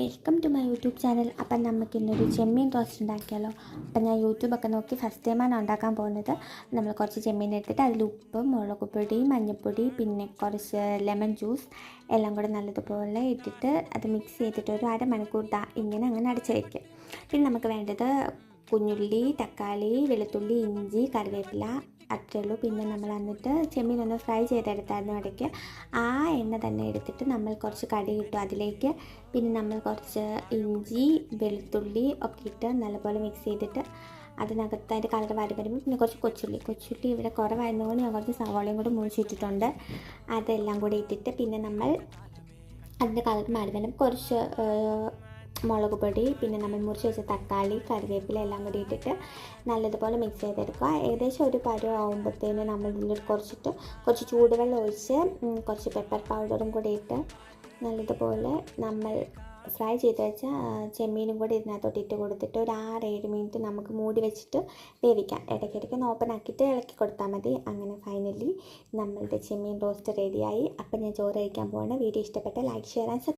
Welcome to my YouTube channel. അപ്പം നമുക്ക് ഇന്നൊരു ചെമ്മീൻ റോസ്റ്റ് ഉണ്ടാക്കിയാലോ. അപ്പം ഞാൻ യൂട്യൂബൊക്കെ നോക്കി ഫസ്റ്റ് ടൈമാണ് ഉണ്ടാക്കാൻ പോകുന്നത്. നമ്മൾ കുറച്ച് ചെമ്മീൻ എടുത്തിട്ട് അതിൽ ഉപ്പ്, മുളക് പൊടി, മഞ്ഞൾപ്പൊടി, പിന്നെ കുറച്ച് ലെമൺ ജ്യൂസ് എല്ലാം കൂടെ നല്ലതുപോലെ ഇട്ടിട്ട് അത് മിക്സ് ചെയ്തിട്ട് ഒരു അരമണിക്കൂർ അങ്ങനെ അടച്ച് വയ്ക്കുക. പിന്നെ നമുക്ക് വേണ്ടത് കുഞ്ഞുള്ളി, തക്കാളി, വെളുത്തുള്ളി, ഇഞ്ചി, കറിവേപ്പില അത്രേ ഉള്ളൂ. പിന്നെ നമ്മൾ എന്നിട്ട് ചെമ്മീൻ ഒന്ന് ഫ്രൈ ചെയ്തെടുത്തായിരുന്നു ഇടയ്ക്ക്. ആ എണ്ണ തന്നെ എടുത്തിട്ട് നമ്മൾ കുറച്ച് കടുക് ഇട്ടു അതിലേക്ക്. പിന്നെ നമ്മൾ കുറച്ച് ഇഞ്ചി, വെളുത്തുള്ളി ഒക്കെ ഇട്ട് നല്ലപോലെ മിക്സ് ചെയ്തിട്ട് അതിനകത്ത് അതിൻ്റെ കളർ വാരി വരുമ്പോൾ പിന്നെ കുറച്ച് കൊച്ചുള്ളി ഇവിടെ കുറവായിരുന്നതുകൊണ്ട് ഞാൻ കുറച്ച് സവാളയും കൂടി മുറിച്ചിട്ടിട്ടുണ്ട്. അതെല്ലാം കൂടി ഇട്ടിട്ട് പിന്നെ നമ്മൾ അതിൻ്റെ കളർ മാറി വരും കുറച്ച് മുളക് പൊടി, പിന്നെ നമ്മൾ മുറിച്ച് വെച്ച തക്കാളി, കറിവേപ്പില എല്ലാം കൂടി ഇട്ടിട്ട് നല്ലതുപോലെ മിക്സ് ചെയ്തെടുക്കുക. ഏകദേശം ഒരു പരുവം ആകുമ്പോഴത്തേന് നമ്മൾ ഇതിൽ കുറച്ച് ചൂടുവെള്ളം ഒഴിച്ച് കുറച്ച് പെപ്പർ പൗഡറും കൂടി ഇട്ട് നല്ലതുപോലെ നമ്മൾ ഫ്രൈ ചെയ്ത് വെച്ച ചെമ്മീനും കൂടി ഇതിനകത്തോട്ട് ഇട്ട് കൊടുത്തിട്ട് ഒരു 6-7 മിനിറ്റ് നമുക്ക് മൂടി വെച്ചിട്ട് വേവിക്കാം. ഇടയ്ക്കിടയ്ക്ക് ഒന്ന് ഓപ്പൺ ആക്കിയിട്ട് ഇളക്കി കൊടുത്താൽ മതി. അങ്ങനെ ഫൈനലി നമ്മളുടെ ചെമ്മീൻ റോസ്റ്റ് റെഡിയായി. അപ്പം ഞാൻ ചോറ് കഴിക്കാൻ പോവാണ്. വീഡിയോ ഇഷ്ടപ്പെട്ട ലൈക്ക്, ഷെയർ ആൻഡ്